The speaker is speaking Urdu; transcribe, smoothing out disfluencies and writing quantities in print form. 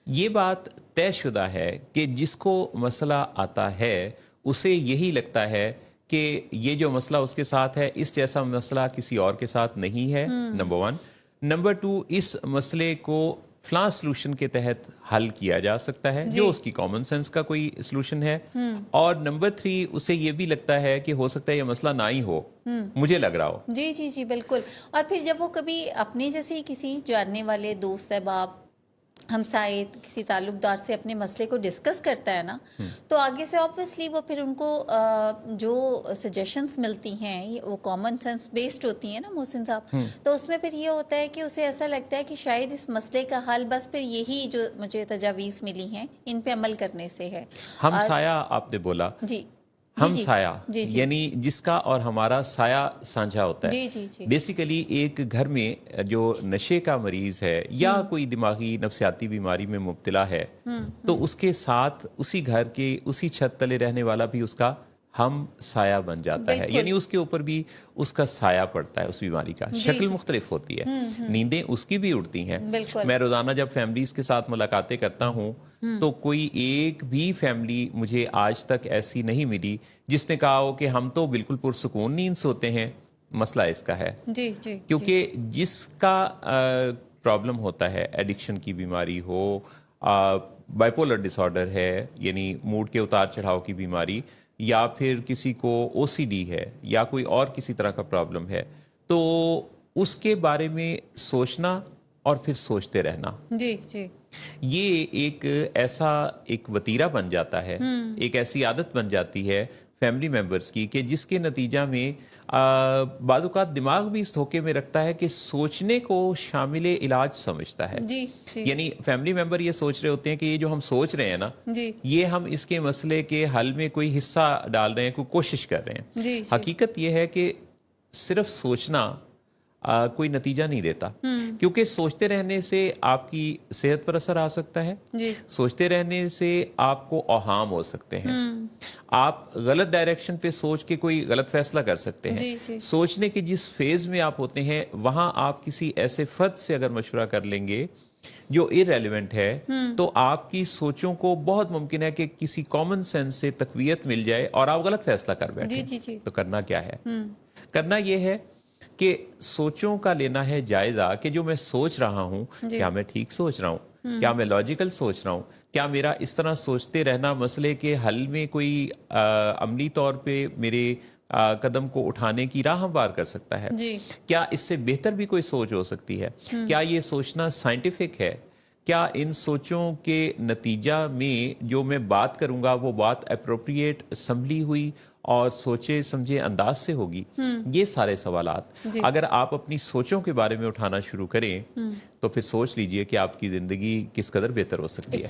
یہ بات طے شدہ ہے کہ جس کو مسئلہ آتا ہے اسے یہی لگتا ہے کہ یہ جو مسئلہ اس کے ساتھ ہے اس جیسا مسئلہ کسی اور کے ساتھ نہیں ہے، نمبر ون۔ نمبر ٹو، اس مسئلے کو فلاں سلوشن کے تحت حل کیا جا سکتا ہے جو اس کی کامن سینس کا کوئی سلوشن ہے، اور نمبر تھری، اسے یہ بھی لگتا ہے کہ ہو سکتا ہے یہ مسئلہ نہ ہی ہو، مجھے لگ رہا ہو۔ جی جی جی بالکل۔ اور پھر جب وہ کبھی اپنے جیسے کسی جاننے والے دوست احباب، ہمسائے، کسی تعلق دار سے اپنے مسئلے کو ڈسکس کرتا ہے نا، تو آگے سے آبویسلی وہ پھر ان کو جو سجیشنز ملتی ہیں وہ کامن سینس بیسڈ ہوتی ہیں نا محسن صاحب، تو اس میں پھر یہ ہوتا ہے کہ اسے ایسا لگتا ہے کہ شاید اس مسئلے کا حل بس پھر یہی جو مجھے تجاویز ملی ہیں ان پہ عمل کرنے سے ہے۔ ہمسایہ آپ نے بولا، جی ہم سایہ یعنی جس کا اور ہمارا سایہ سانجھا ہوتا ہے۔ جی جی جی بیسیکلی ایک گھر میں جو نشے کا مریض ہے یا کوئی دماغی نفسیاتی بیماری میں مبتلا ہے تو اس کے ساتھ اسی گھر کے اسی چھت تلے رہنے والا بھی اس کا ہم سایہ بن جاتا ہے، یعنی اس کے اوپر بھی اس کا سایہ پڑتا ہے اس بیماری کا۔ شکل مختلف ہوتی ہے، نیندیں اس کی بھی اڑتی ہیں۔ میں روزانہ جب فیملیز کے ساتھ ملاقاتیں کرتا ہوں تو کوئی ایک بھی فیملی مجھے آج تک ایسی نہیں ملی جس نے کہا ہو کہ ہم تو بالکل پرسکون نیند سوتے ہیں۔ مسئلہ اس کا ہے جی جی، کیونکہ جس کا پرابلم ہوتا ہے، ایڈکشن کی بیماری ہو، بائیپولر ڈس آرڈر ہے یعنی موڈ کے اتار چڑھاؤ کی بیماری، یا پھر کسی کو او سی ڈی ہے یا کوئی اور کسی طرح کا پرابلم ہے، تو اس کے بارے میں سوچنا اور پھر سوچتے رہنا، جی جی، یہ ایک ایسا ایک وتیرہ بن جاتا ہے، ایک ایسی عادت بن جاتی ہے فیملی ممبرز کی کہ جس کے نتیجہ میں بعض اوقات دماغ بھی اس دھوکے میں رکھتا ہے کہ سوچنے کو شامل علاج سمجھتا ہے۔ جی جی، یعنی فیملی ممبر یہ سوچ رہے ہوتے ہیں کہ یہ جو ہم سوچ رہے ہیں نا، جی یہ ہم اس کے مسئلے کے حل میں کوئی حصہ ڈال رہے ہیں، کوئی کوشش کر رہے ہیں۔ جی، حقیقت یہ ہے کہ صرف سوچنا کوئی نتیجہ نہیں دیتا، کیونکہ سوچتے رہنے سے آپ کی صحت پر اثر آ سکتا ہے، جی، سوچتے رہنے سے آپ کو اوہام ہو سکتے ہیں، آپ غلط ڈائریکشن پہ سوچ کے کوئی غلط فیصلہ کر سکتے ہیں۔ جی جی، سوچنے کے جس فیز میں آپ ہوتے ہیں وہاں آپ کسی ایسے فرد سے اگر مشورہ کر لیں گے جو ارریلیونٹ ہے تو آپ کی سوچوں کو بہت ممکن ہے کہ کسی کامن سینس سے تقویت مل جائے اور آپ غلط فیصلہ کر بیٹھیں۔ جی جی جی، تو کرنا کیا ہے؟ کرنا یہ ہے کہ سوچوں کا لینا ہے جائزہ کہ جو میں سوچ رہا ہوں کیا میں ٹھیک سوچ رہا ہوں، کیا میں لاجیکل سوچ رہا ہوں، کیا میرا اس طرح سوچتے رہنا مسئلے کے حل میں کوئی عملی طور پہ میرے قدم کو اٹھانے کی راہ ہموار کر سکتا ہے؟ کیا اس سے بہتر بھی کوئی سوچ ہو سکتی ہے؟ کیا یہ سوچنا سائنٹیفک ہے؟ کیا ان سوچوں کے نتیجہ میں جو میں بات کروں گا وہ بات اپروپریٹ سنبھلی ہوئی اور سوچے سمجھے انداز سے ہوگی؟ یہ سارے سوالات اگر آپ اپنی سوچوں کے بارے میں اٹھانا شروع کریں تو پھر سوچ لیجئے کہ آپ کی زندگی کس قدر بہتر ہو سکتی ہے۔